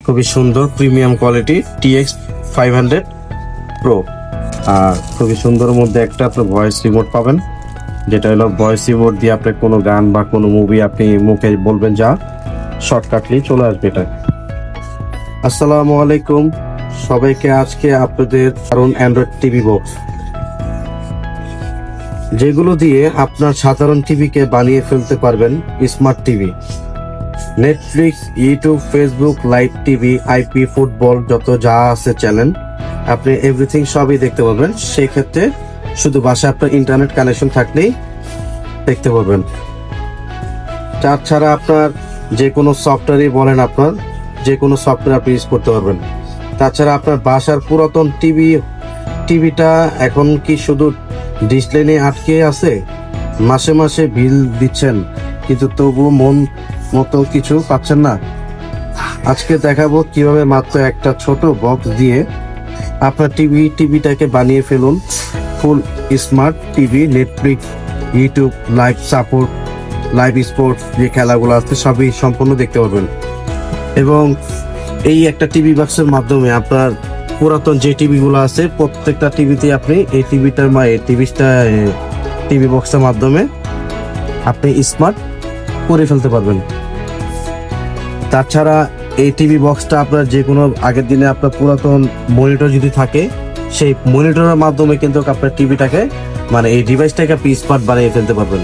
খুবই সুন্দর premium quality TX 500 Pro। আর খুবই সুন্দর মধ্যে একটা আপনার ভয়েস রিমোট পাবেন, যেটা হলো ভয়েস রিমোট দিয়ে আপনি কোনো গান বা কোনো মুভি আপনি মুখে বলবেন, যা শর্টকাটলি চলে আসবে এটা। আসসালামু আলাইকুম সবাইকে, আজকে আপনাদের কারণ অ্যান্ড্রয়েড টিভি বক্স, যেগুলো দিয়ে আপনার সাধারণ টিভিকে বানিয়ে ফেলতে পারবেন smart TV. Netflix, YouTube, Facebook, live TV, IP, football, যত যা আছে চ্যানেল, আপনি এভরিথিং সবই দেখতে পারবেন। সেই ক্ষেত্রে শুধু বাসায় আপনার ইন্টারনেট কানেকশন থাকলেই দেখতে পারবেন। তাছাড়া আপনার যে কোনো সফটওয়্যারই বলেন, আপনার যে কোনো সফটওয়্যার আপনি ইউজ করতে পারবেন। তাছাড়া আপনার বাসার পুরাতন টিভিটা এখন কি শুধু ডিশ লাইনে আটকে আছে? মাসে মাসে বিল দিচ্ছেন কিন্তু তবুও মন মতো কিছু পাচ্ছেন না? আজকে দেখাবো কিভাবে মাত্র একটা ছোট বক্স দিয়ে আপনার টিভিটাকে বানিয়ে ফেলুন ফুল smart TV. Netflix, YouTube, live support, live sports যে খেলাগুলো আছে সবই সম্পূর্ণ দেখতে পারবেন। এবং এই একটা টিভি বক্সের মাধ্যমে আপনার পুরাতন যে টিভিগুলো আছে প্রত্যেকটা টিভিতে আপনি এই টিভি বক্সের মাধ্যমে আপনি স্মার্ট করে ফেলতে পারবেন। তাছাড়া এই টিভি বক্সটা আপনার যে কোনো আগের দিনে আপনার পুরাতন মনিটর যদি থাকে, সেই মনিটরের মাধ্যমে কিন্তু আপনার টিভিটাকে এই ডিভাইসটাকে আপনি স্মার্ট বানিয়ে ফেলতে পারবেন।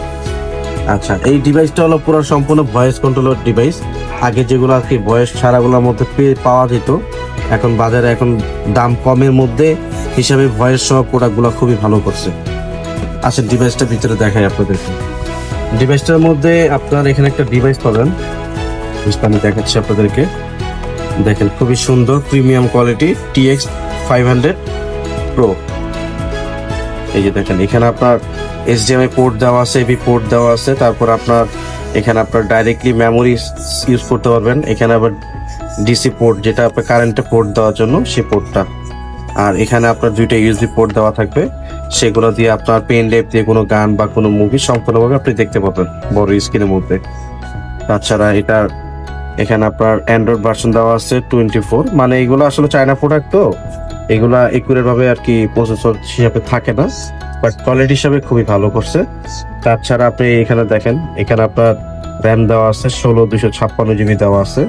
আচ্ছা, এই ডিভাইসটা হলো পুরো সম্পূর্ণ ভয়েস কন্ট্রোলার ডিভাইস। আগে যেগুলো আর কি ভয়েস ছাড়াগুলোর মধ্যে পাওয়া যেত, এখন বাজারে এখন দাম কমের মধ্যে হিসাবে ভয়েস সহ প্রোডাক্টগুলো খুবই ভালো করছে। আচ্ছা, ডিভাইসটা ভিতরে দেখাই আপনাদেরকে। ডিভাইসটার মধ্যে আপনার এখানে একটা ডিভাইস পাবেন, আমি দেখাচ্ছি আপনাদেরকে। দেখেন, খুবই সুন্দর প্রিমিয়াম কোয়ালিটি TX 500 Pro। এই যে দেখেন, এখানে আপনার HDMI পোর্ট দেওয়া আছে, এবি পোর্ট দেওয়া আছে। তারপর আপনার এখানে আপনার ডাইরেক্টলি মেমোরি ইউজ করতে পারবেন। এখানে আবার DC পোর্ট, যেটা আপনার কারেন্টে পোর্ট দেওয়ার জন্য সেই পোর্টটা। আর এখানে আপনার দুইটা USB পোর্ট দেওয়া থাকবে, সেগুলো দিয়ে আপনার পেন ড্রাইভ দিয়ে কোনো গান বা কোনো মুভি সম্পূর্ণভাবে আপনি দেখতে পাবেন বড় স্ক্রিনের মধ্যে। তাছাড়া এখানে আপনার অ্যান্ড্রয়েড ভার্সন দেওয়া আছে 24। এগুলো আসলে চায়না প্রোডাক্ট, তো এগুলা একুরেট ভাবে আর কি প্রসেসর হিসাবে থাকে না, বাট কোয়ালিটি হিসাবে খুবই ভালো করছে। তাছাড়া আপনি এখানে দেখেন, এখানে আপনার র্যাম দেওয়া আছে 16 256 GB দেওয়া আছে।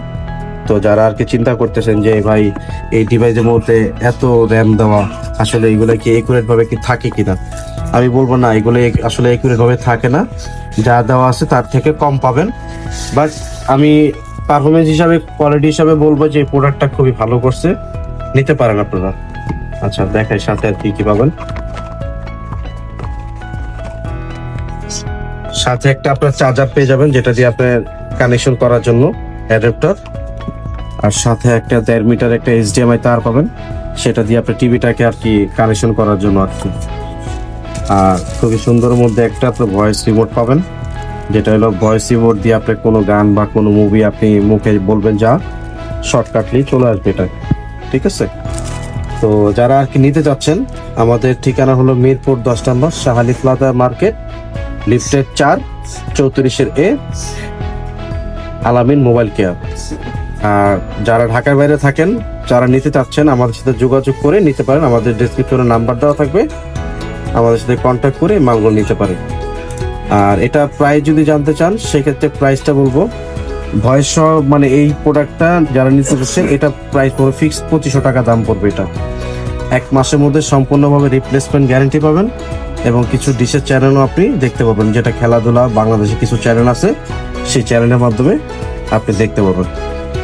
তো যারা আর কি চিন্তা করতেছেন যে ভাই এই ডিভাইসের মধ্যে এত র্যাম দেওয়া, আসলে এগুলো কি একুরেট ভাবে কি থাকে কিনা, আমি বলবো না, এগুলো আসলে একুরেট ভাবে থাকে না। যা দেওয়া আছে তার থেকে কম পাবেন। বাট আমি পারফরমেন্স হিসাবে, কোয়ালিটি হিসাবে বলবো যে প্রোডাক্টটা খুবই ভালো করছে, নিতে পারেন আপনারা। আচ্ছা, দেখাই সাথে আর কি পাবেন। সাথে একটা আপনার চার্জার পেয়ে যাবেন, যেটা দিয়ে আপনার কানেকশন করার জন্য অ্যাডাপ্টার। আর সাথে একটা 1.5 মিটার একটা HDMI তার পাবেন, সেটা দিয়ে আপনার টিভিটাকে আর কি কানেকশন করার জন্য আর কি। আর খুবই সুন্দর মধ্যে একটা আপনার ভয়েস রিমোট পাবেন, যেটা হলো ভয়েস রিমোট দিয়ে আপনি কোনো গান বা কোনো মুভি আপনি মুখে বলবেন, যা শর্টকাটলি চলে আসবে এটা। ঠিক আছে? তো যারা আর কি নিতে যাচ্ছেন, আমাদের ঠিকানা হলো মিরপুর 10 নম্বর শাহালি প্লাজা মার্কেট, লিফটেড 4, 34 A, আলামিন মোবাইল কেয়ার। আর যারা ঢাকার বাইরে থাকেন, যারা নিতে চাচ্ছেন, আমাদের সাথে যোগাযোগ করে নিতে পারেন। আমাদের ডেসক্রিপশনে নাম্বার দেওয়া থাকবে, আমাদের সাথে কন্ট্যাক্ট করে মালগুলো নিতে পারেন। আর এটা প্রাইস যদি জানতে চান, সেক্ষেত্রে প্রাইসটা বলবো ভয়েস সহ, এই প্রোডাক্টটা যারা নিতে চাচ্ছেন, এটা প্রাইস পড়বে ফিক্স 2500 টাকা দাম পড়বে। এটা 1 মাসের মধ্যে সম্পূর্ণভাবে রিপ্লেসমেন্ট গ্যারান্টি পাবেন, এবং কিছু ডিশের চ্যানেলও আপনি দেখতে পাবেন, যেটা খেলাধুলা বাংলাদেশে কিছু চ্যানেল আছে, সেই চ্যানেলের মাধ্যমে আপনি দেখতে পাবেন।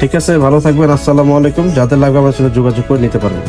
ঠিক আছে, ভালো থাকবেন। আসসালামু আলাইকুম। যাদের লাগবে আমার সাথে যোগাযোগ করে নিতে পারবেন।